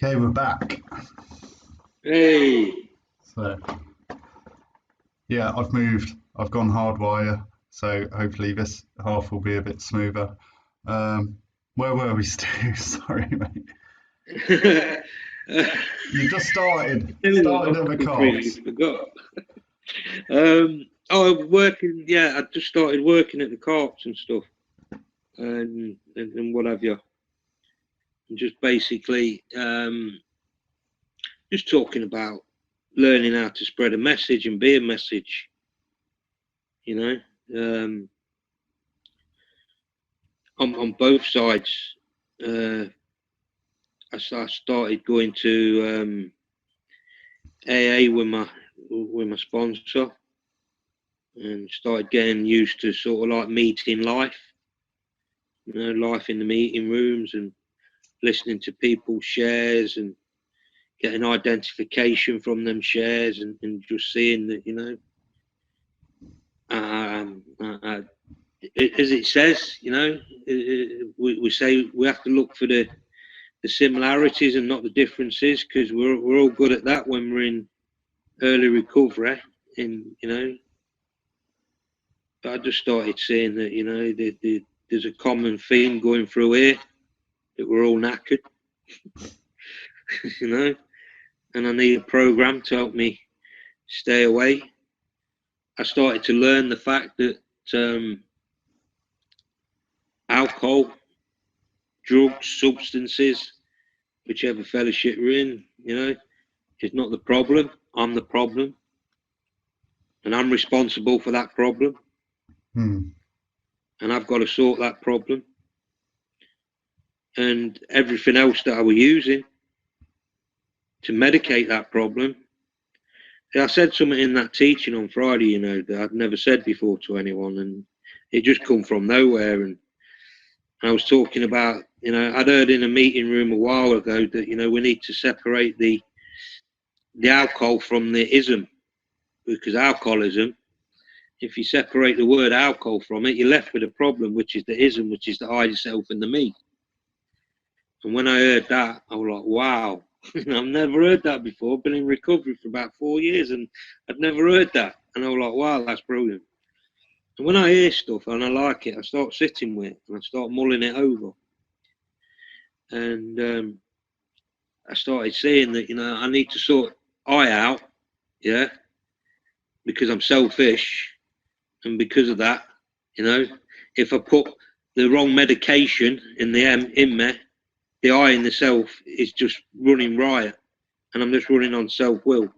Okay, we're back. Hey, So, yeah, I've gone hardwire, so hopefully this half will be a bit smoother. Where were we, Stu? Sorry, mate. You just started at the completely cards. forgot. I'm working. Yeah, I just started working at the carts and stuff, and what have you. And just basically, just talking about learning how to spread a message and be a message. You know, on both sides. I started going to AA with my sponsor, and started getting used to sort of like meeting life, life in the meeting rooms, and listening to people's shares and getting identification from them shares, and just seeing that, as it says, we say we have to look for the similarities and not the differences, because we're all good at that when we're in early recovery. But I just started seeing that, there's a common theme going through here, that we're all knackered, and I need a program to help me stay away. I started to learn the fact that alcohol, drugs, substances, whichever fellowship we're in, is not the problem. I'm the problem, and I'm responsible for that problem. And I've got to sort that problem. And everything else that I was using to medicate that problem. I said something in that teaching on Friday, that I'd never said before to anyone, and it just come from nowhere. And I was talking about, I'd heard in a meeting room a while ago that, we need to separate the alcohol from the ism, because alcoholism, if you separate the word alcohol from it, you're left with a problem, which is the ism, which is the I, yourself, and the me. And when I heard that, I was like, wow, I've never heard that before. I've been in recovery for about 4 years, and I'd never heard that. And I was like, wow, that's brilliant. And when I hear stuff and I like it, I start sitting with it and I start mulling it over. And I started saying that, I need to sort I out, because I'm selfish. And because of that, if I put the wrong medication in the M in me, the I in the self is just running riot, and I'm just running on self-will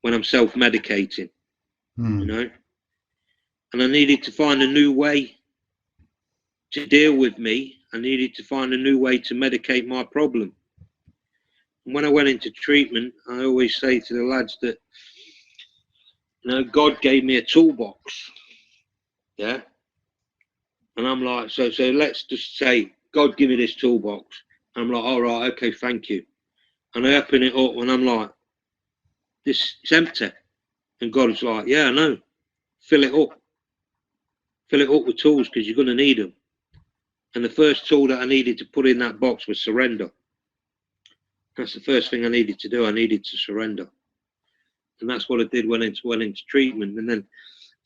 when I'm self-medicating, And I needed to find a new way to deal with me. I needed to find a new way to medicate my problem. And when I went into treatment, I always say to the lads that, God gave me a toolbox, and I'm like, so let's just say, God, give me this toolbox. I'm like, all right, okay, thank you. And I open it up and I'm like, it's empty. And God's like, yeah, I know. Fill it up. Fill it up with tools, because you're going to need them. And the first tool that I needed to put in that box was surrender. That's the first thing I needed to do. I needed to surrender. And that's what I did when I went into treatment. And then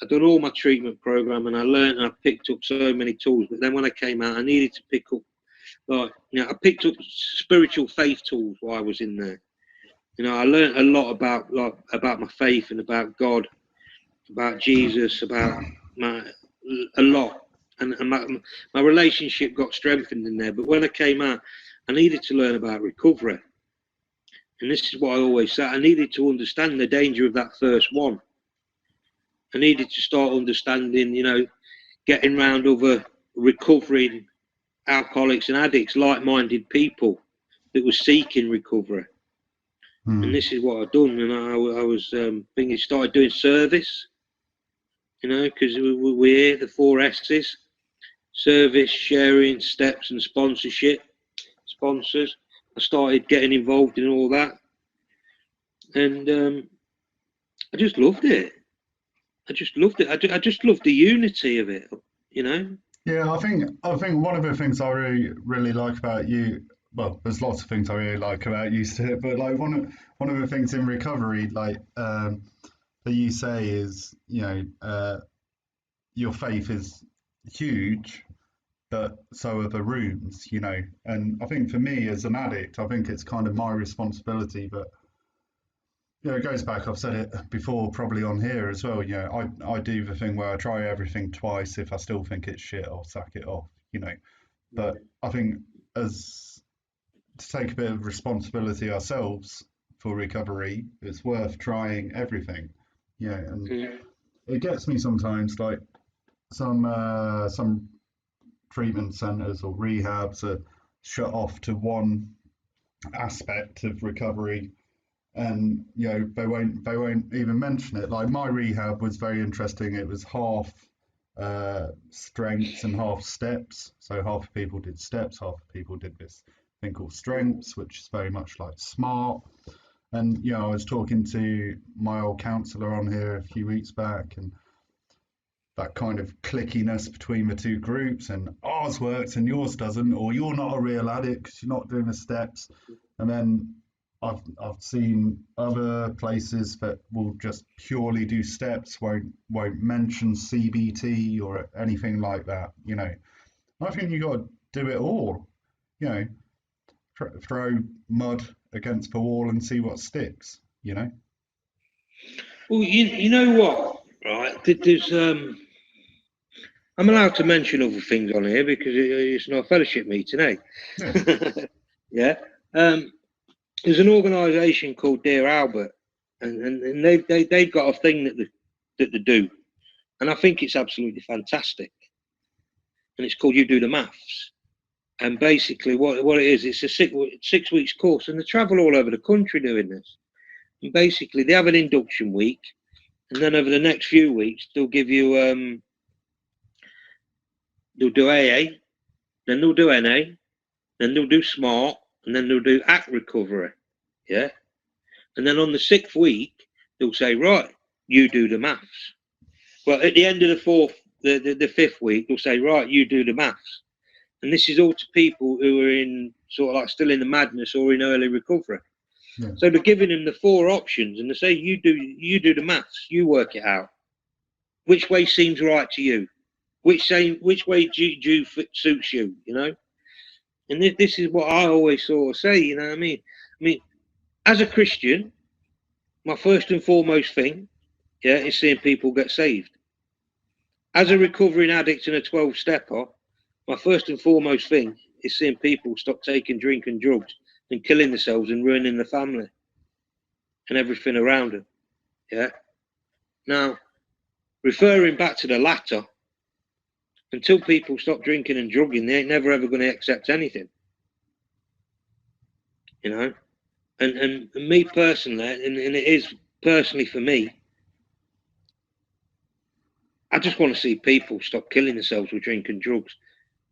I done all my treatment program, and I learned, and I picked up so many tools. But then when I came out, I needed to pick up, I picked up spiritual faith tools while I was in there. I learned a lot about my faith and about God, about Jesus, about a lot. And my relationship got strengthened in there. But when I came out, I needed to learn about recovery. And this is what I always say. I needed to understand the danger of that first one. I needed to start understanding, getting around other recovering alcoholics and addicts, like-minded people that were seeking recovery. And this is what I've done. And I was thinking, started doing service, because we're here, the 4 S's: service, sharing, steps, and sponsorship. Sponsors. I started getting involved in all that, and I just loved it. I just loved it. I just loved the unity of it, Yeah, I think one of the things I really like about you, well, there's lots of things I really like about you, Stuart, but like one of the things in recovery, like that you say is, your faith is huge, but so are the rooms, And I think for me as an addict, I think it's kind of my responsibility, but it goes back. I've said it before, probably on here as well. I do the thing where I try everything twice. If I still think it's shit, I'll sack it off. But I think as to take a bit of responsibility ourselves for recovery, it's worth trying everything. And it gets me sometimes, like some treatment centres or rehabs are shut off to one aspect of recovery, and they won't even mention it. Like my rehab was very interesting. It was half strengths and half steps. So half of people did steps, half of people did this thing called strengths, which is very much like SMART. And I was talking to my old counsellor on here a few weeks back, and that kind of clickiness between the two groups, and ours works and yours doesn't, or you're not a real addict because you're not doing the steps. And then I've seen other places that will just purely do steps, won't mention CBT or anything like that. I think you got to do it all. You know, throw mud against the wall and see what sticks. Well, you know what, right? There's I'm allowed to mention other things on here because it's not a fellowship meeting, eh? Yeah. Yeah. There's an organisation called Dear Albert, and they've got a thing that they do, and I think it's absolutely fantastic. And it's called You Do the Maths. And basically, what it is, it's a 6 weeks course, and they travel all over the country doing this. And basically, they have an induction week, and then over the next few weeks, they'll give you they'll do AA, then they'll do NA, then they'll do SMART, and then they'll do ACT recovery. Yeah. And then on the 6th week, they'll say, right, you do the maths. Well, at the end of the 5th week, they'll say, right, you do the maths. And this is all to people who are in sort of like still in the madness or in early recovery. Yeah. So they're giving them the 4 options, and they say, you do the maths, you work it out. Which way seems right to you? Which way do suits you? And this is what I always sort of say. You know what I mean? As a Christian, my first and foremost thing, is seeing people get saved. As a recovering addict and a 12-stepper, my first and foremost thing is seeing people stop taking drink and drugs and killing themselves and ruining the family and everything around them. Yeah. Now, referring back to the latter, until people stop drinking and drugging, they ain't never ever going to accept anything. And me personally, and it is personally for me, I just want to see people stop killing themselves with drink and drugs.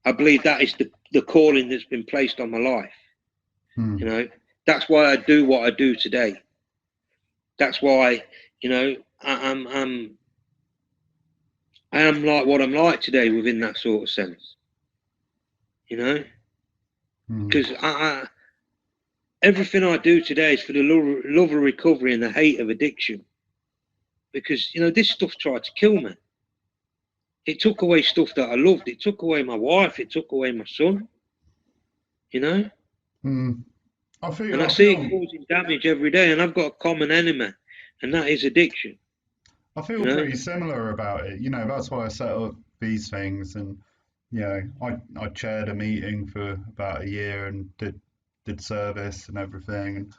I believe that is the calling that's been placed on my life. That's why I do what I do today. That's why, I am like what I'm like today within that sort of sense. Because everything I do today is for the love of recovery and the hate of addiction. Because, this stuff tried to kill me. It took away stuff that I loved. It took away my wife. It took away my son. I see it causing damage every day, and I've got a common enemy, and that is addiction. I feel pretty similar about it. That's why I set up these things, and I chaired a meeting for about a year and did service and everything.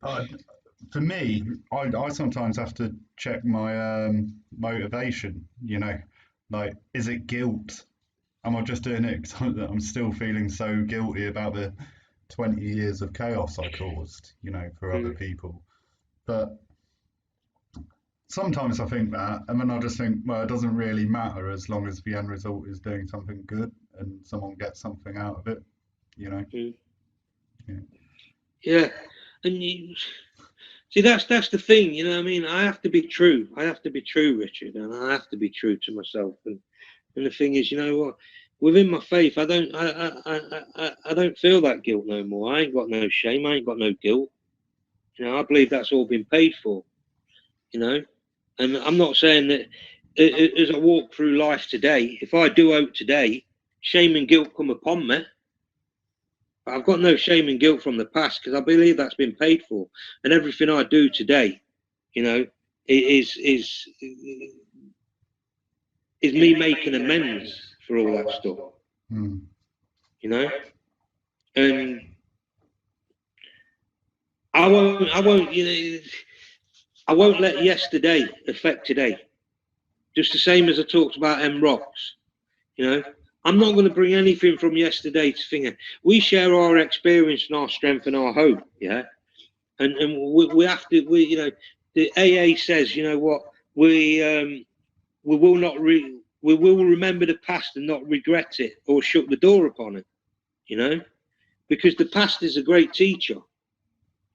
And for me, I sometimes have to check my motivation. Like, is it guilt? Am I just doing it because I'm still feeling so guilty about the 20 years of chaos I caused, for other people? But sometimes I think that, and then I just think, well, it doesn't really matter as long as the end result is doing something good and someone gets something out of it, Yeah, and see, that's the thing, I have to be true. I have to be true, Richard, and I have to be true to myself. And the thing is, within my faith, I don't feel that guilt no more. I ain't got no shame. I ain't got no guilt. You know, I believe that's all been paid for. You know, and I'm not saying that as I walk through life today, if I do out today, shame and guilt come upon me. But I've got no shame and guilt from the past because I believe that's been paid for, and everything I do today, you know, is me making amends for all that stuff. Mm. You know, and I won't, you know, I won't let yesterday affect today. Just the same as I talked about M rocks. You know, I'm not going to bring anything from yesterday to finger. We share our experience and our strength and our hope. Yeah, and we have to. You know, the AA says, you know what, we will not we will remember the past and not regret it or shut the door upon it. You know, because the past is a great teacher.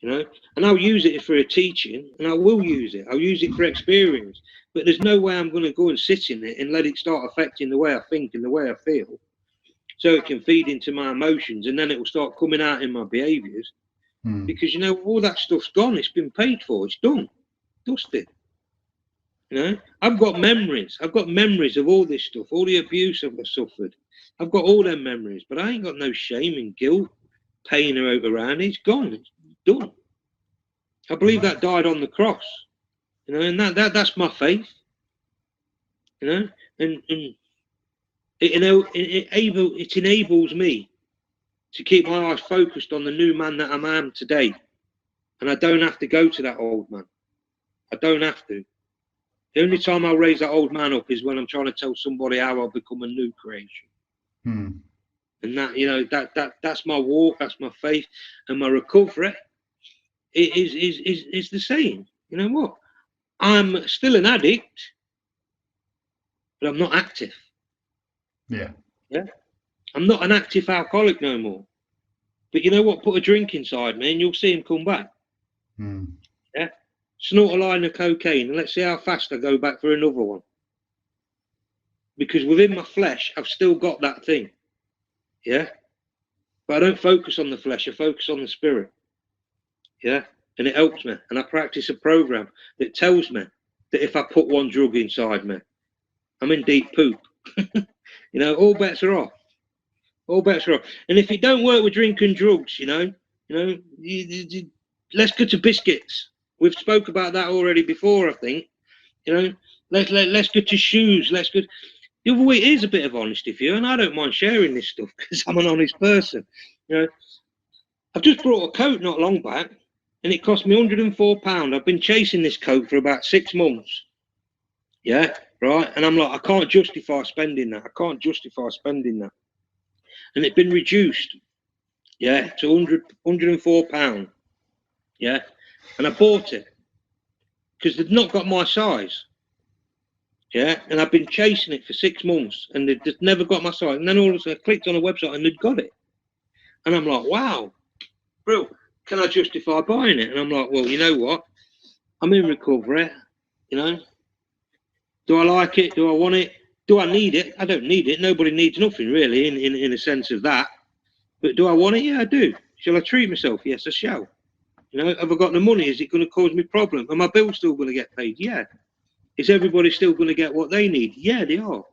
You know, and I'll use it for a teaching, and I will use it. I'll use it for experience. But there's no way I'm going to go and sit in it and let it start affecting the way I think and the way I feel, so it can feed into my emotions, and then it will start coming out in my behaviours. Because you know, all that stuff's gone. It's been paid for. It's done, dusted. You know, I've got memories. I've got memories of all this stuff, all the abuse I've suffered. I've got all them memories, but I ain't got no shame and guilt, pain or out around it. It's gone. It's done. I believe that died on the cross. You know, and that's my faith. You know, and it enables me to keep my eyes focused on the new man that I am today, and I don't have to go to that old man. I don't have to. The only time I'll raise that old man up is when I'm trying to tell somebody how I'll become a new creation. And that, you know, that's my walk, that's my faith, and my recovery. Is the same. You know what? I'm still an addict, but I'm not active. Yeah. Yeah. I'm not an active alcoholic no more. But you know what? Put a drink inside me and you'll see him come back. Yeah. Snort a line of cocaine and let's see how fast I go back for another one. Because within my flesh, I've still got that thing. Yeah. But I don't focus on the flesh, I focus on the spirit. Yeah. And it helps me. And I practice a program that tells me that if I put one drug inside me, I'm in deep poop. You know, all bets are off. All bets are off. And if it don't work with drink and drugs, let's go to biscuits. We've spoke about that already before, I think. You know, let's go to shoes. Let's go. The other way is a bit of honesty for you, and I don't mind sharing this stuff because I'm an honest person. You know, I've just brought a coat not long back, and it cost me £104. I've been chasing this coat for about 6 months. Yeah, right. And I'm like, I can't justify spending that. I can't justify spending that. And it'd been reduced, yeah, to £104. Yeah, and I bought it because they'd not got my size. Yeah, and I've been chasing it for 6 months and they'd just never got my size. And then all of a sudden I clicked on a website and they'd got it. And I'm like, wow, bro, can I justify buying it? And I'm like, well, you know what? I'm in recovery, you know. Do I like it? Do I want it? Do I need it? I don't need it. Nobody needs nothing really in a sense of that. But do I want it? Yeah, I do. Shall I treat myself? Yes, I shall. You know, have I got the money? Is it going to cause me problem? Are my bills still going to get paid? Yeah. Is everybody still going to get what they need? Yeah, they are.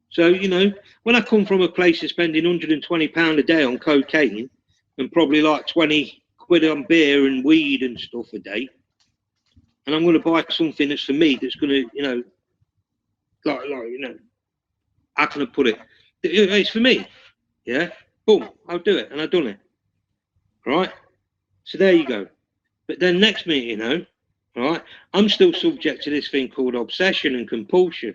So, you know, when I come from a place of spending £120 a day on cocaine and probably like 20 quid on beer and weed and stuff a day, and I'm going to buy something that's for me, that's going to, you know, like you know, how can I put it? It's for me. Yeah. Boom. I'll do it. And I've done it. Right. So there you go. But then next minute, you know, right, I'm still subject to this thing called obsession and compulsion.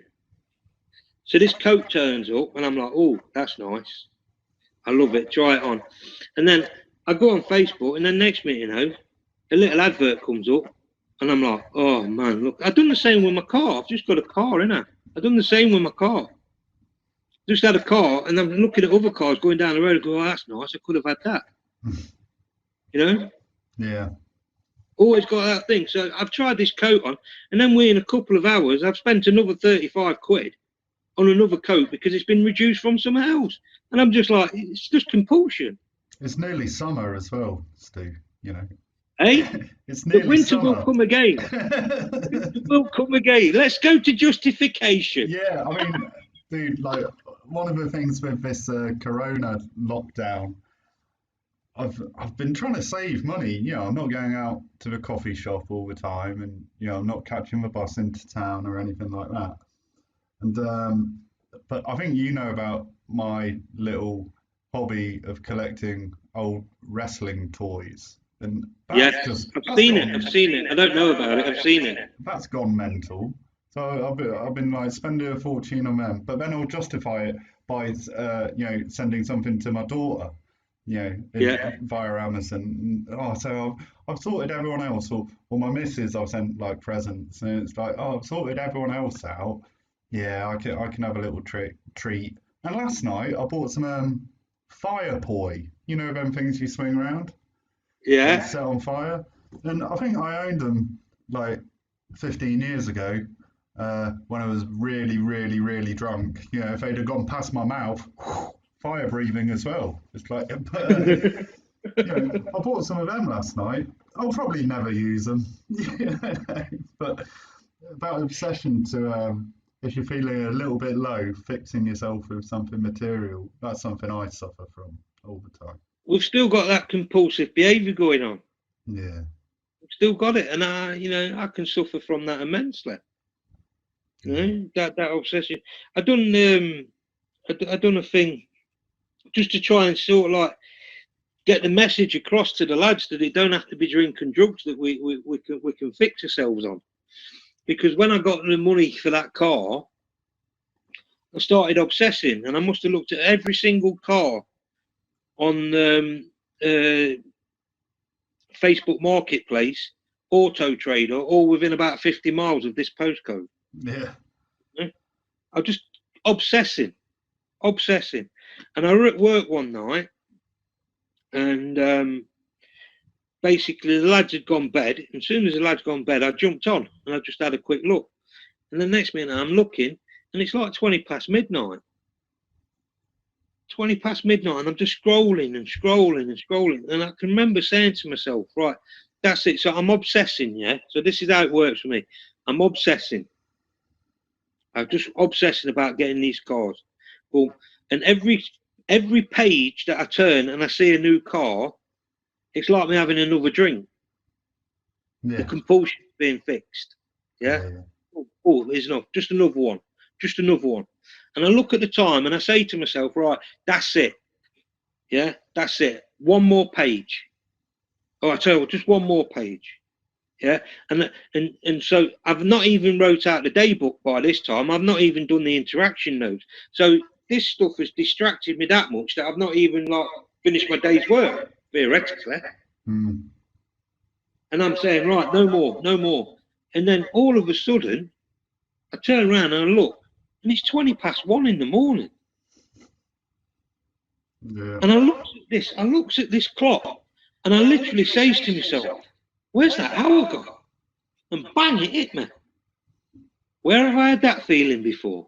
So this coat turns up and I'm like, oh, that's nice. I love it. Try it on. And then I go on Facebook and then next minute, you know, a little advert comes up and I'm like, oh man, look, I've done the same with my car. I've just got a car, innit? I've done the same with my car. Just had a car and I'm looking at other cars going down the road and go, oh, that's nice. I could have had that. You know? Yeah. Always got that thing. So I've tried this coat on and then within a couple of hours, I've spent another 35 quid. on another coat because it's been reduced from somewhere else. And I'm just like, it's just compulsion. It's nearly summer as well, Stu, you know. Eh? It's The nearly winter will summer. come again. Winter will come again. Let's go to justification. Yeah, I mean, dude, like one of the things with this Corona lockdown, I've been trying to save money. You know, I'm not going out to the coffee shop all the time, and you know, I'm not catching the bus into town or anything like that. And but I think you know about my little hobby of collecting old wrestling toys, and Yeah, that's I've seen it. I've seen it. I don't know about it. I've seen it. that's gone mental. So I've been like spending a fortune on them, but then I'll justify it by you know, sending something to my daughter, you know, Yeah. via Amazon. Oh, so I've sorted everyone else, or my missus I've sent like presents, and it's like, oh, I've sorted everyone else out. Yeah, I can have a little treat. And last night I bought some fire poi, you know, them things you swing around and Yeah. set on fire. And I think I owned them like 15 years ago, when I was really, really, really drunk. You know, if they'd have gone past my mouth, fire breathing as well. It's like, but, you know, I bought some of them last night. I'll probably never use them. But that obsession to, if you're feeling a little bit low, fixing yourself with something material, that's something I suffer from all the time. We've still got that compulsive behaviour going on. Yeah. We've still got it, and I can suffer from that immensely. You know, that obsession. I done a thing just to try and sort of like get the message across to the lads that it don't have to be drinking drugs, that we can fix ourselves on. Because when I got the money for that car, I started obsessing, and I must have looked at every single car on Facebook Marketplace, Auto Trader, all within about 50 miles of this postcode. Yeah. I was just obsessing. And I were at work one night, and basically the lads had gone bed. And as soon as the lads gone bed, I jumped on and I just had a quick look. And the next minute I'm looking, and it's like 20 past midnight. 20 past midnight, and I'm just scrolling and scrolling and scrolling. And I can remember saying to myself, right, that's it. So I'm obsessing, yeah? So this is how it works for me. I'm obsessing. I'm just obsessing about getting these cars. Well, and every page that I turn and I see a new car, it's like me having another drink. Yeah. The compulsion being fixed. Yeah. Oh, there's enough. Just another one. Just another one. And I look at the time and I say to myself, right, that's it. Yeah, that's it. One more page. Oh, I tell you what, just one more page. Yeah, and so I've not even wrote out the day book by this time. I've not even done the interaction notes. So this stuff has distracted me that much that I've not even like finished my day's work, theoretically. Mm. And I'm saying, right, no more, no more. And then all of a sudden, I turn around and I look, and it's 20 past 1 in the morning. Yeah. And I looks at this clock, and I literally says to myself, where's that hour gone? And bang, it hit me. Where have I had that feeling before?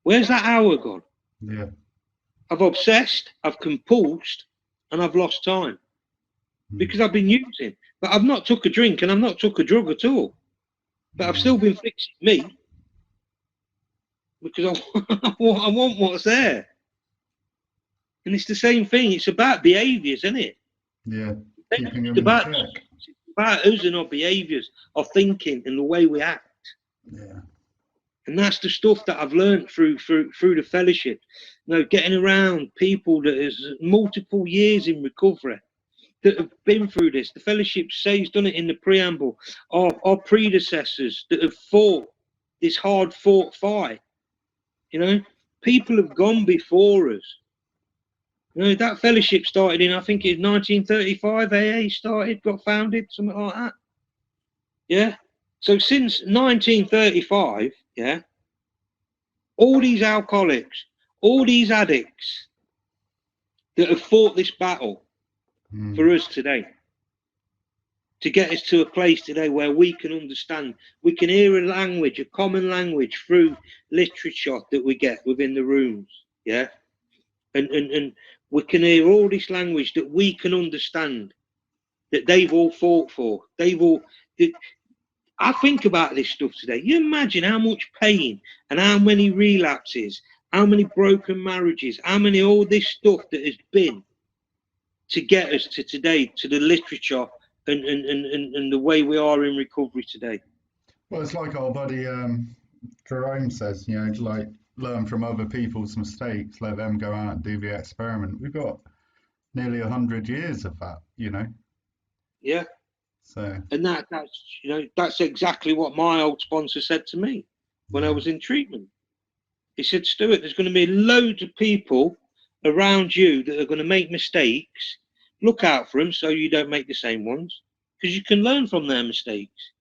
Where's that hour gone? Yeah. I've obsessed, I've compulsed, and I've lost time. Because I've been using. But I've not took a drink and I've not took a drug at all. But I've still been fixing me. Because I want what's there. And it's the same thing. It's about behaviours, isn't it? Yeah. Keeping them It's in about us and our behaviours, our thinking and the way we act. Yeah. And that's the stuff that I've learned through the fellowship. You know, getting around people that is multiple years in recovery, that have been through this. The fellowship says, done it in the preamble, our predecessors that have fought this hard fought fight. You know, people have gone before us. You know, that fellowship started in, I think it's 1935, AA started, got founded, something like that. Yeah. So since 1935, yeah, all these alcoholics, all these addicts that have fought this battle for us today. to get us to a place today where we can understand, we can hear a language, a common language through literature that we get within the rooms, yeah? And we can hear all this language that we can understand, that they've all fought for. I think about this stuff today. You imagine how much pain and how many relapses, how many broken marriages, how many all this stuff that has been to get us to today, to the literature and the way we are in recovery today. Well, it's like our buddy Jerome says, you know, like learn from other people's mistakes, let them go out and do the experiment. We've got nearly 100 years of that, you know. Yeah. So. And that's you know, that's exactly what my old sponsor said to me when I was in treatment. He said, Stuart, there's going to be loads of people around you that are going to make mistakes. Look out for them so you don't make the same ones, because you can learn from their mistakes.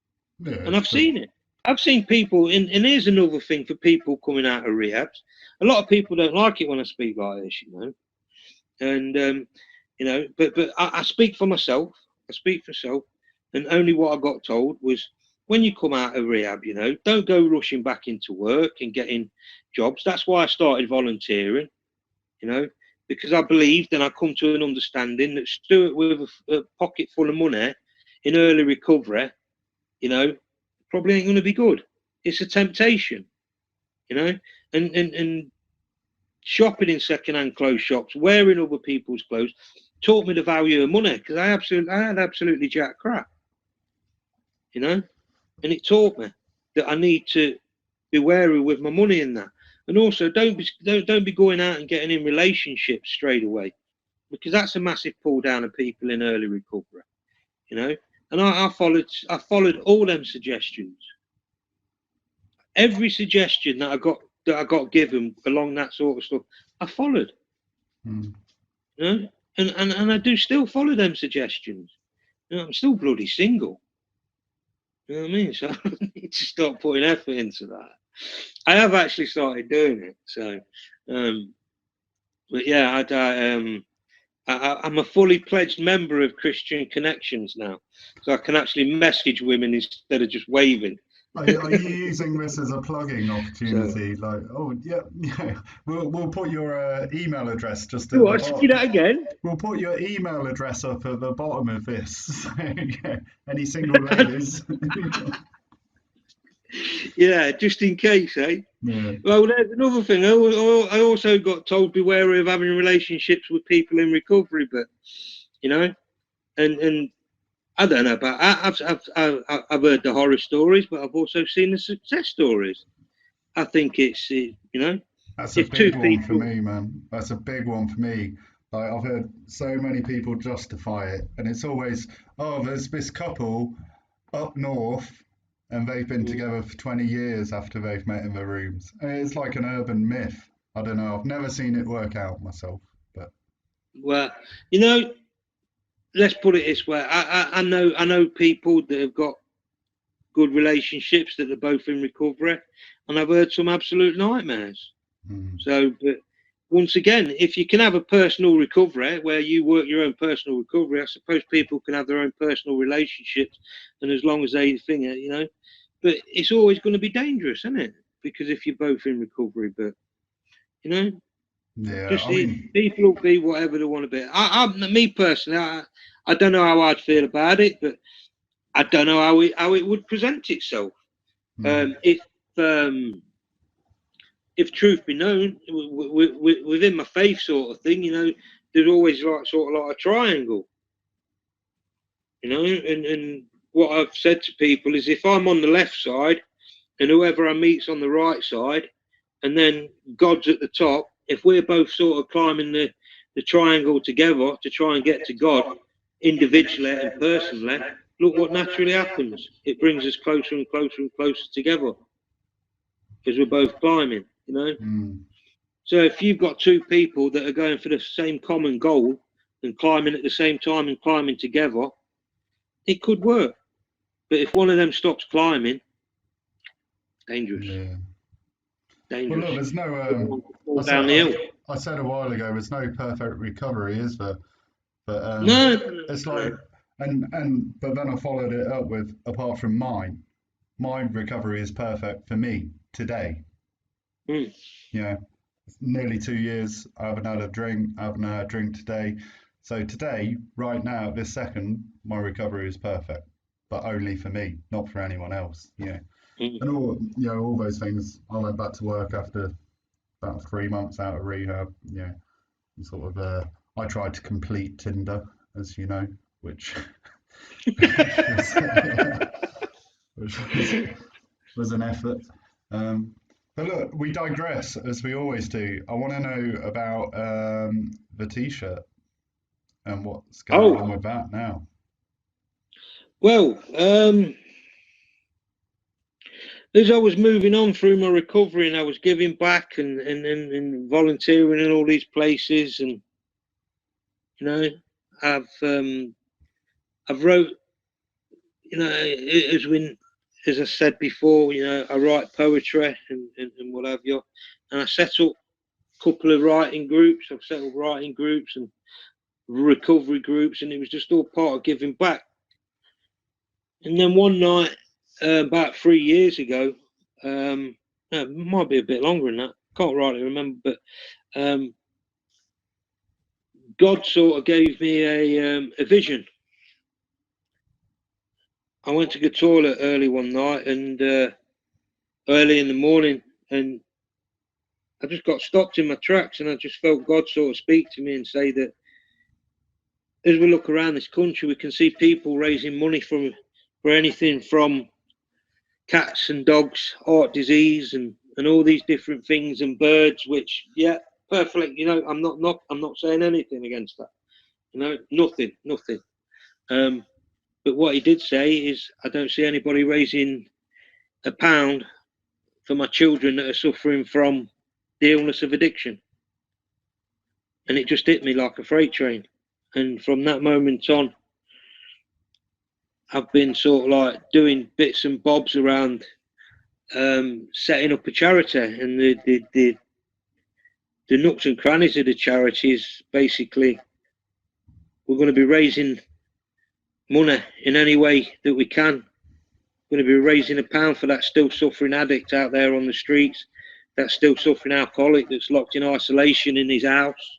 Yeah, and I've seen it. I've seen people, and here's another thing for people coming out of rehabs. A lot of people don't like it when I speak like this, you know. And, you know, but I speak for myself. I speak for myself. And only what I got told was, when you come out of rehab, you know, don't go rushing back into work and getting jobs. That's why I started volunteering, you know, because I believed and I come to an understanding that Stuart with a pocket full of money in early recovery, you know, probably ain't going to be good. It's a temptation, you know, and shopping in second-hand clothes shops, wearing other people's clothes, taught me the value of money, because I had absolutely jack crap, you know, and it taught me that I need to be wary with my money in that, and also don't be going out and getting in relationships straight away, because that's a massive pull down of people in early recovery, you know. And I followed all them suggestions. Every suggestion that I got given along that sort of stuff, I followed. You know, and I do still follow them suggestions. You know, I'm still bloody single. You know what I mean? So I need to start putting effort into that. I have actually started doing it. So, but yeah, I'm a fully pledged member of Christian Connections now, so I can actually message women instead of just waving. Are you using this as a plugging opportunity? So, like, oh yeah, we'll put your email address just at the bottom. Say that again. We'll put your email address up at the bottom of this. So, yeah, any single ladies? Yeah, just in case, eh? Yeah. Well, there's another thing. I also got told be wary of having relationships with people in recovery, but you know, and I don't know, but I've heard the horror stories, but I've also seen the success stories. I think it's, you know, that's a big one for me, man. That's a big one for me. Like, I've heard so many people justify it, and it's always, oh, there's this couple up north, and they've been together for 20 years after they've met in their rooms. And it's like an urban myth. I don't know. I've never seen it work out myself, but. Well, you know, let's put it this way. I know people that have got good relationships that are both in recovery, and I've heard some absolute nightmares. So, but once again, if you can have a personal recovery where you work your own personal recovery, I suppose people can have their own personal relationships, and as long as they think it, you know, but it's always going to be dangerous, isn't it? Because if you're both in recovery, but you know, yeah, just people will be whatever they want to be. Me personally, I don't know how I'd feel about it, but I don't know how it would present itself. If truth be known, within my faith sort of thing, you know, there's always like sort of like a triangle, you know, and what I've said to people is, if I'm on the left side and whoever I meet's on the right side, and then God's at the top, if we're both sort of climbing the triangle together to try and get to God individually and personally, look what naturally happens. It brings us closer and closer and closer together because we're both climbing, you know. So if you've got two people that are going for the same common goal and climbing at the same time and climbing together, it could work. But if one of them stops climbing, dangerous. Yeah. Dangerous. Well, look, there's no. I said a while ago, there's no perfect recovery, is there? But no, it's like But then I followed it up with, apart from mine, my recovery is perfect for me today. Mm. You know, nearly 2 years, I haven't had a drink, I haven't had a drink today. So today, right now, this second, my recovery is perfect, but only for me, not for anyone else. Mm. And all those things. I went back to work after about 3 months out of rehab. And sort of, I tried to complete Tinder, as you know, which was, which was an effort. But look, we digress as we always do. I want to know about the T-shirt and what's going on Oh, with that now. well, as I was moving on through my recovery and I was giving back and volunteering in all these places, and you know, I've I've wrote, as I said before, I write poetry and what have you, and I set up a couple of writing groups. I've set up writing groups and recovery groups, and it was just all part of giving back. And then one night, about 3 years ago, it might be a bit longer than that. Can't rightly remember, but God sort of gave me a vision. I went to the toilet early one night and early in the morning, and I just got stopped in my tracks, and I just felt God sort of speak to me and say that as we look around this country, we can see people raising money for anything from cats and dogs, heart disease, and all these different things, and birds. Which, yeah, perfectly. I'm not saying anything against that. Nothing. But what he did say is, I don't see anybody raising a pound for my children that are suffering from the illness of addiction. And it just hit me like a freight train. And from that moment on, I've been sort of like doing bits and bobs around setting up a charity. And the nooks and crannies of the charity is basically, we're going to be raising money in any way that we can. We're going to be raising a pound for that still suffering addict out there on the streets, that still suffering alcoholic that's locked in isolation in his house,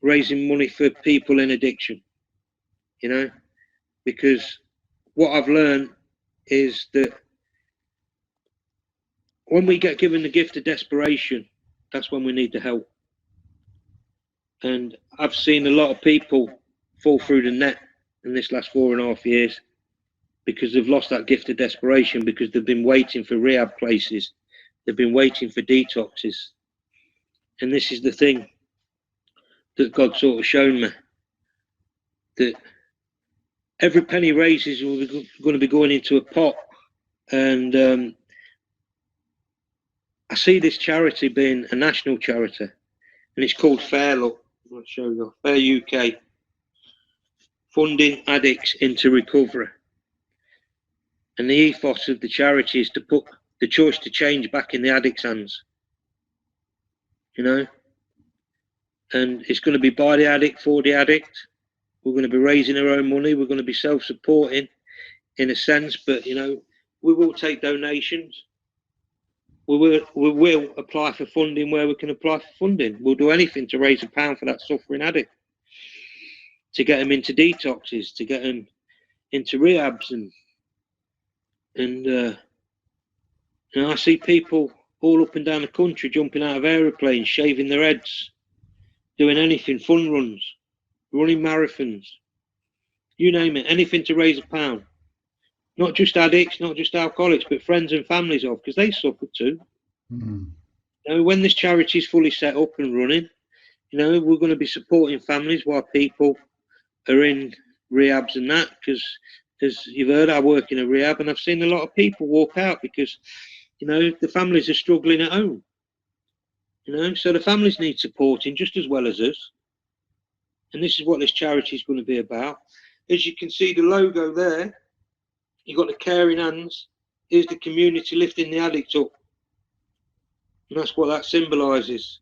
raising money for people in addiction, because what I've learned is that when we get given the gift of desperation, that's when we need the help. And I've seen a lot of people fall through the net in this last 4.5 years because they've lost that gift of desperation, because they've been waiting for rehab places, they've been waiting for detoxes. And this is the thing that God sort of shown me, that every penny raises are going to be going into a pot. And I see this charity being a national charity, and it's called Fair Look. I'll show you. Fair UK, funding addicts into recovery. And the ethos of the charity is to put the choice to change back in the addict's hands. And it's going to be by the addict, for the addict. We're going to be raising our own money. We're going to be self-supporting in a sense, but we will take donations. We will apply for funding where we can apply for funding. We'll do anything to raise a pound for that suffering addict, to get them into detoxes, to get them into rehabs, and I see people all up and down the country jumping out of aeroplanes, shaving their heads, doing anything, fun runs, running marathons, you name it, anything to raise a pound. Not just addicts, not just alcoholics, but friends and families of, because they suffer too. When this charity is fully set up and running, we're going to be supporting families while people are in rehabs and that, because as you've heard, I work in a rehab, and I've seen a lot of people walk out because the families are struggling at home. So the families need supporting just as well as us. And this is what this charity is going to be about. As you can see the logo there, you've got the caring hands. Here's the community lifting the addict up. And that's what that symbolises.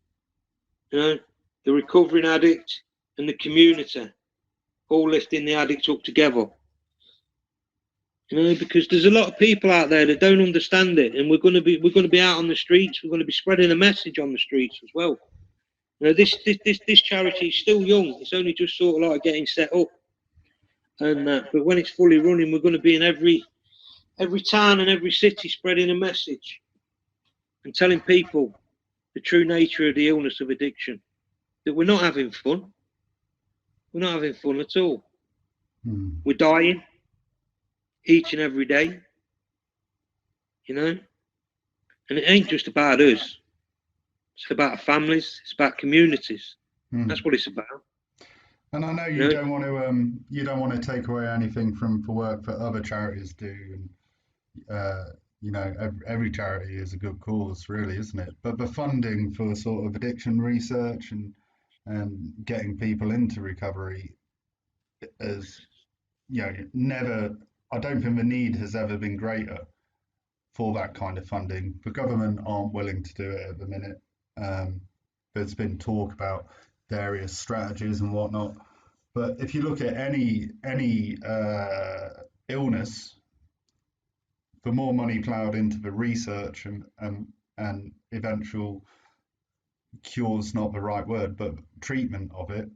The recovering addict and the community. all lifting the addicts up together. You know, because there's a lot of people out there that don't understand it, and we're going to be out on the streets. We're going to be spreading a message on the streets as well. You know, this charity is still young. It's only just sort of like getting set up, and but when it's fully running, we're going to be in every town and every city spreading a message and telling people the true nature of the illness of addiction. That we're not having fun. We're not having fun at all. We're dying each and every day, you know, and it ain't just about us. It's about our families. It's about communities. That's what it's about. And I know you don't want to take away anything from for work that other charities do, and you know, every charity is a good cause, really, isn't it? But the funding for sort of addiction research and getting people into recovery is, you know, never. I don't think the need has ever been greater for that kind of funding. The government aren't willing to do it at the minute. There's been talk about various strategies and whatnot, but if you look at any illness, the more money plowed into the research and eventual cure's not the right word, but treatment of it,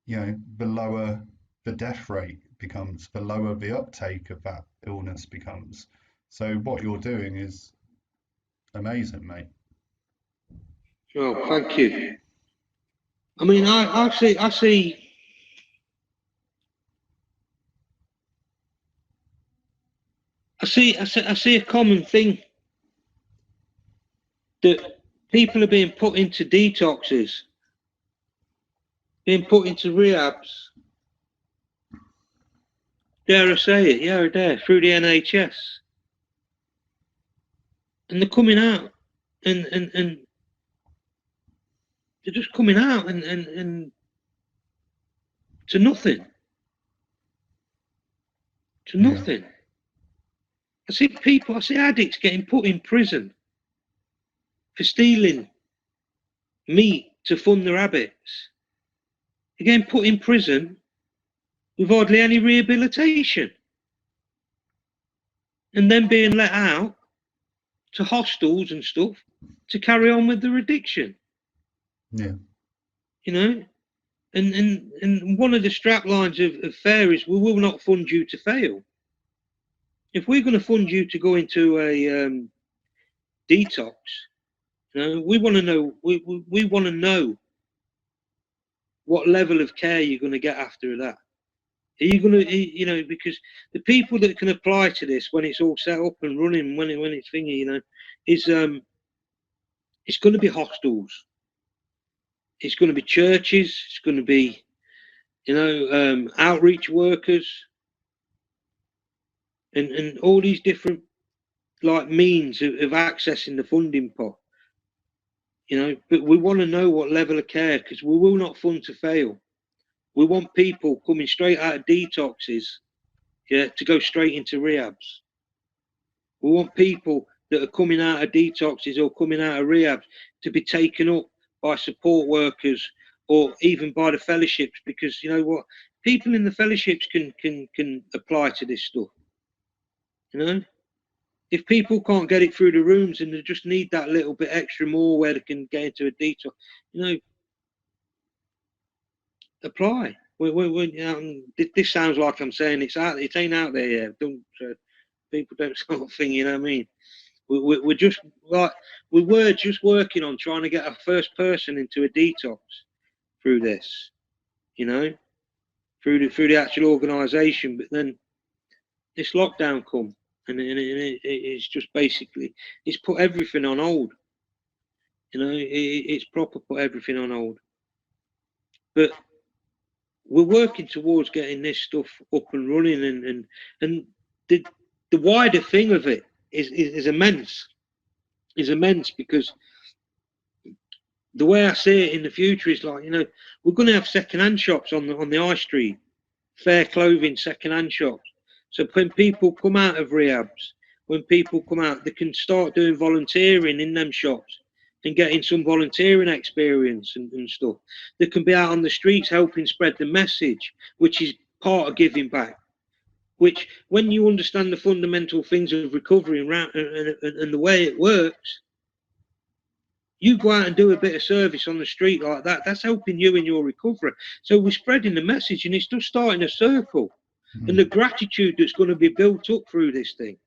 you know, the lower the death rate becomes, the lower the uptake of that illness becomes. So what you're doing is amazing, mate. Oh, thank you. I mean, I see a common thing that people are being put into detoxes, being put into rehabs. Dare I say it? Yeah, I dare. Through the NHS, and they're coming out, and they're just coming out and to nothing. To nothing. Yeah. I see addicts getting put in prison for stealing meat to fund their habits. They're getting put in prison with hardly any rehabilitation, and then being let out to hostels and stuff to carry on with their addiction. Yeah. You know, and one of the strap lines of FAIR is, we will not fund you to fail. If we're going to fund you to go into a detox, you know, we want to know. We want to know what level of care you're going to get after that. Are you going to, you know, because the people that can apply to this when it's all set up and running, when it's thingy, you know, is it's going to be hostels. It's going to be churches. It's going to be, you know, outreach workers, and all these different like means of accessing the funding pot. You know, but we want to know what level of care, because we will not fund to fail. We want people coming straight out of detoxes, yeah, to go straight into rehabs. We want people that are coming out of detoxes or coming out of rehabs to be taken up by support workers or even by the fellowships, because you know what, people in the fellowships can apply to this stuff. You know, if people can't get it through the rooms and they just need that little bit extra more where they can get into a detox, you know, apply. This sounds like I'm saying it ain't out there yet. Don't people don't sort of thing, you know what I mean? We're just like we were just working on trying to get a first person into a detox through this, you know, through the actual organisation. But then this lockdown come, and it's just basically it's put everything on hold. You know, it's proper put everything on hold. But we're working towards getting this stuff up and running, and the wider thing of it is immense. Is immense, because the way I see it in the future is like, you know, we're going to have second-hand shops on the high street, fair clothing second-hand shops. So when people come out of rehabs, when people come out, they can start doing volunteering in them shops and getting some volunteering experience and stuff. They can be out on the streets helping spread the message, which is part of giving back. Which, when you understand the fundamental things of recovery and the way it works, you go out and do a bit of service on the street like that, that's helping you in your recovery. So we're spreading the message, and it's just starting a circle. And the gratitude that's going to be built up through this thing.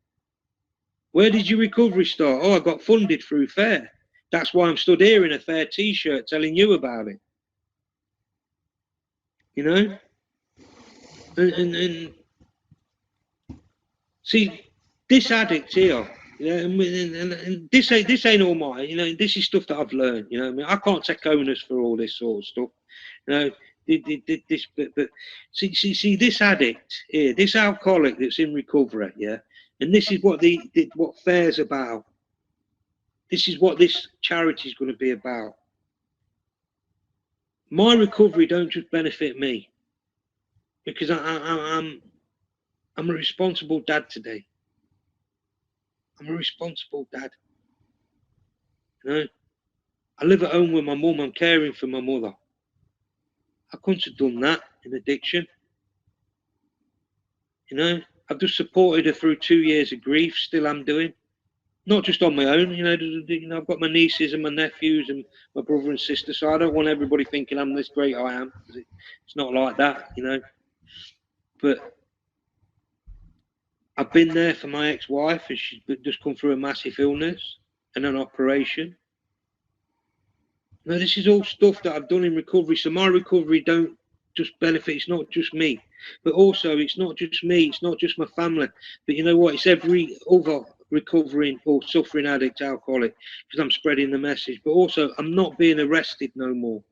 Where did your recovery start? Oh, I got funded through FAIR. That's why I'm stood here in a FAIR t-shirt telling you about it. You know? And see, this addict here, you know, and this ain't all mine, you know, this is stuff that I've learned, you know. I mean, I can't take onus for all this sort of stuff. You know, but see, this addict here, this alcoholic that's in recovery, yeah, and this is what what FAIR's about. This is what this charity is going to be about. My recovery don't just benefit me, because I'm a responsible dad today. I'm a responsible dad. You know, I live at home with my mum. I'm caring for my mother. I couldn't have done that in addiction. You know, I've just supported her through 2 years of grief. Still, I'm doing. Not just on my own. You know, I've got my nieces and my nephews and my brother and sister. So I don't want everybody thinking I'm this great. I am. It's not like that. You know, but I've been there for my ex-wife, and she's just come through a massive illness and an operation. Now, this is all stuff that I've done in recovery. So my recovery don't just benefit. It's not just me, but also it's not just me. It's not just my family. But you know what? It's every other recovering or suffering addict, alcoholic, because I'm spreading the message. But also, I'm not being arrested no more.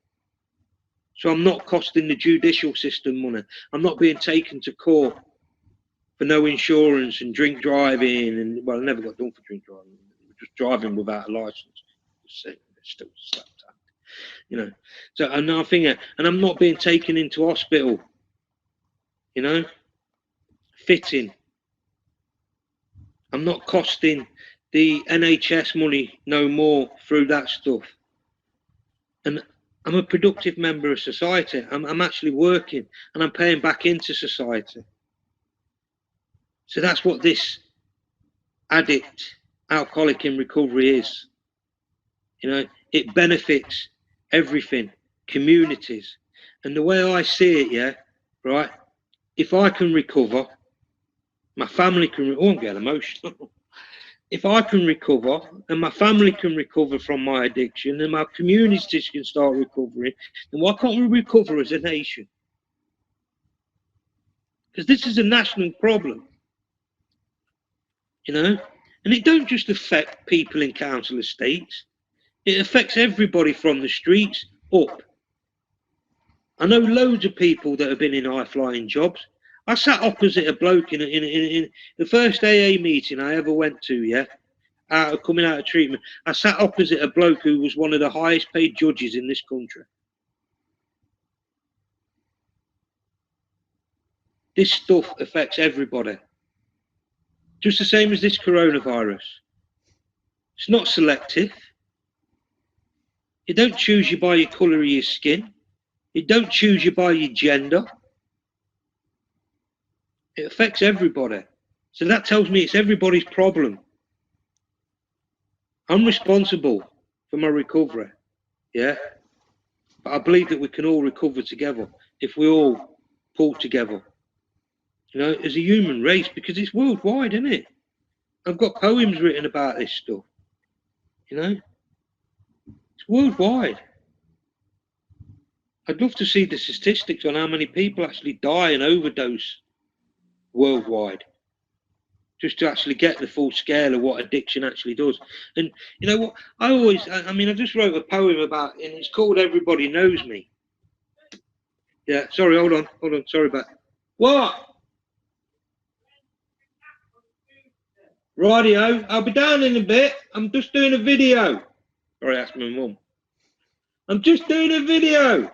So I'm not costing the judicial system money. I'm not being taken to court for no insurance and drink driving. And well, I never got done for drink driving. Just driving without a license. Still slapped out. You know, so and I think, and I'm not being taken into hospital. You know, fitting. I'm not costing the NHS money no more through that stuff. And I'm a productive member of society. I'm actually working and I'm paying back into society. So that's what this addict, alcoholic in recovery is. You know, it benefits everything, communities. And the way I see it, yeah, right, if I can recover, my family can, I won't get emotional. If I can recover and my family can recover from my addiction and my communities can start recovering, then why can't we recover as a nation? Because this is a national problem, you know, and it don't just affect people in council estates. It affects everybody from the streets up. I know loads of people that have been in high-flying jobs. I sat opposite a bloke in the first AA meeting I ever went to, yeah, coming out of treatment. I sat opposite a bloke who was one of the highest paid judges in this country. This stuff affects everybody. Just the same as this coronavirus. It's not selective. It don't choose you by your colour of your skin. It don't choose you by your gender. It affects everybody. So that tells me it's everybody's problem. I'm responsible for my recovery, yeah? But I believe that we can all recover together if we all pull together, you know, as a human race, because it's worldwide, isn't it? I've got poems written about this stuff, you know? It's worldwide. I'd love to see the statistics on how many people actually die and overdose worldwide, just to actually get the full scale of what addiction actually does. And you know what? I mean, I just wrote a poem about, and it's called Everybody Knows Me. Yeah, sorry, hold on, sorry about that. What? Rightio, I'll be down in a bit. I'm just doing a video. Sorry, that's my mum. I'm just doing a video.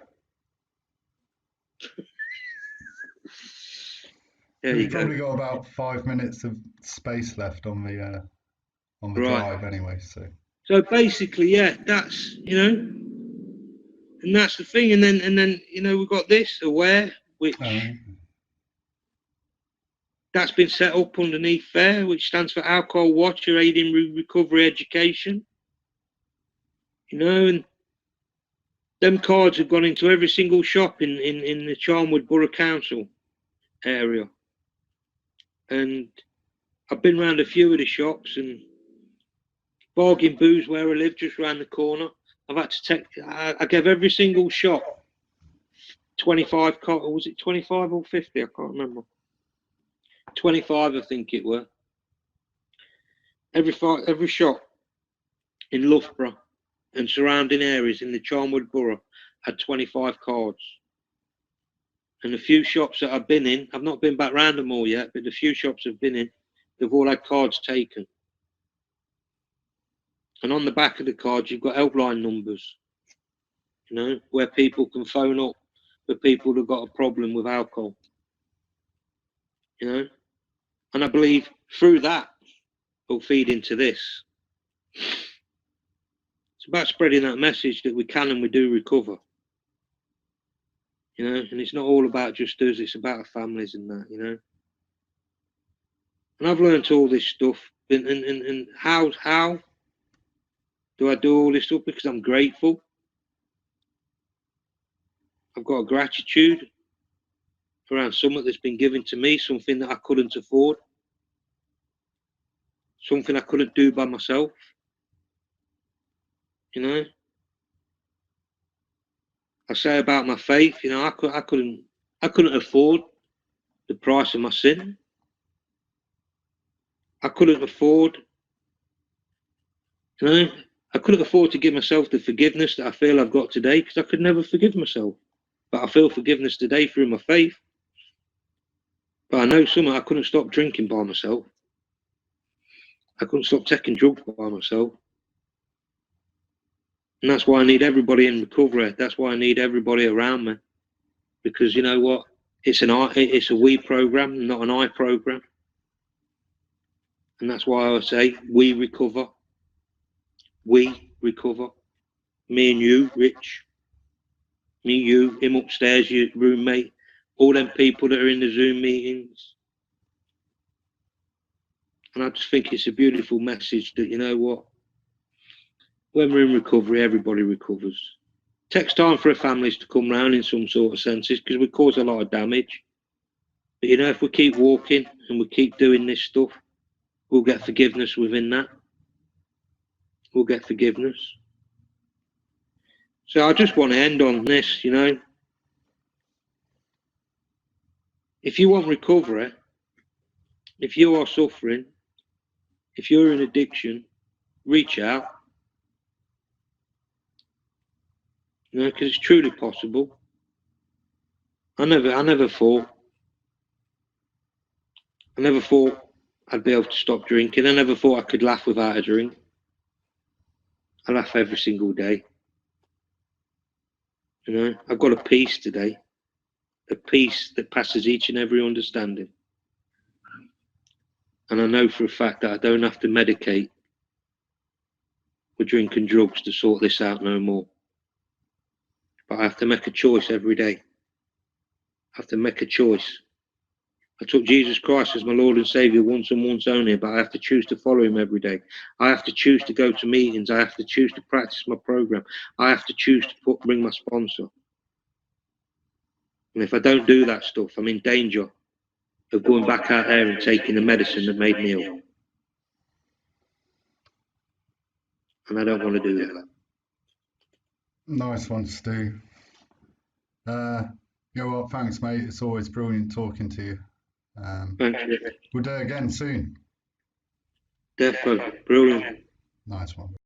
There you We've go. probably got about 5 minutes of space left on the Right. drive anyway. So So basically, yeah, that's, you know, and that's the thing. And then you know, we've got this Aware, which that's been set up underneath there, which stands for Alcohol Watch or Aiding Recovery Education. You know, and them cards have gone into every single shop in the Charnwood Borough Council area. And I've been around a few of the shops, and Bargain Booze, where I live, just round the corner. I've had to take, I gave every single shop 25 cards, or was it 25 or 50? I can't remember. 25, I think it were. Every shop in Loughborough and surrounding areas in the Charnwood Borough had 25 cards. And the few shops that I've been in, I've not been back round them all yet, but the few shops I've been in, they've all had cards taken. And on the back of the cards, you've got helpline numbers, you know, where people can phone up for people who've got a problem with alcohol, you know. And I believe through that will feed into this. It's about spreading that message that we can and we do recover, you know, and it's not all about just us, it's about our families and that, you know. And I've learned all this stuff, and how do I do all this stuff? Because I'm grateful. I've got a gratitude around something that's been given to me, something that I couldn't afford, something I couldn't do by myself, you know. I say about my faith, you know, I couldn't afford the price of my sin. I couldn't afford, you know, I couldn't afford to give myself the forgiveness that I feel I've got today, because I could never forgive myself. But I feel forgiveness today through my faith. But I know something, I couldn't stop drinking by myself. I couldn't stop taking drugs by myself. And that's why I need everybody in recovery. That's why I need everybody around me. Because you know what? It's a we program, not an I program. And that's why I say we recover. We recover. Me and you, Rich. Me, you, him upstairs, your roommate. All them people that are in the Zoom meetings. And I just think it's a beautiful message that, you know what? When we're in recovery, everybody recovers. It takes time for our families to come round in some sort of senses, because we cause a lot of damage. But you know, if we keep walking and we keep doing this stuff, we'll get forgiveness within that. We'll get forgiveness. So I just want to end on this, you know. If you want recovery, if you are suffering, if you're in addiction, reach out. You know, because it's truly possible. I never thought I'd be able to stop drinking. I never thought I could laugh without a drink. I laugh every single day. You know, I've got a peace today, a peace that passes each and every understanding. And I know for a fact that I don't have to medicate with drinking drugs to sort this out no more. But I have to make a choice every day. I have to make a choice. I took Jesus Christ as my Lord and Saviour once and once only, but I have to choose to follow him every day. I have to choose to go to meetings. I have to choose to practice my program. I have to choose to bring my sponsor. And if I don't do that stuff, I'm in danger of going back out there and taking the medicine that made me ill. And I don't want to do that. Nice one, Stu. Yeah, well, thanks, mate. It's always brilliant talking to you. Thank you. We'll do it again soon. Definitely. Brilliant. Nice one.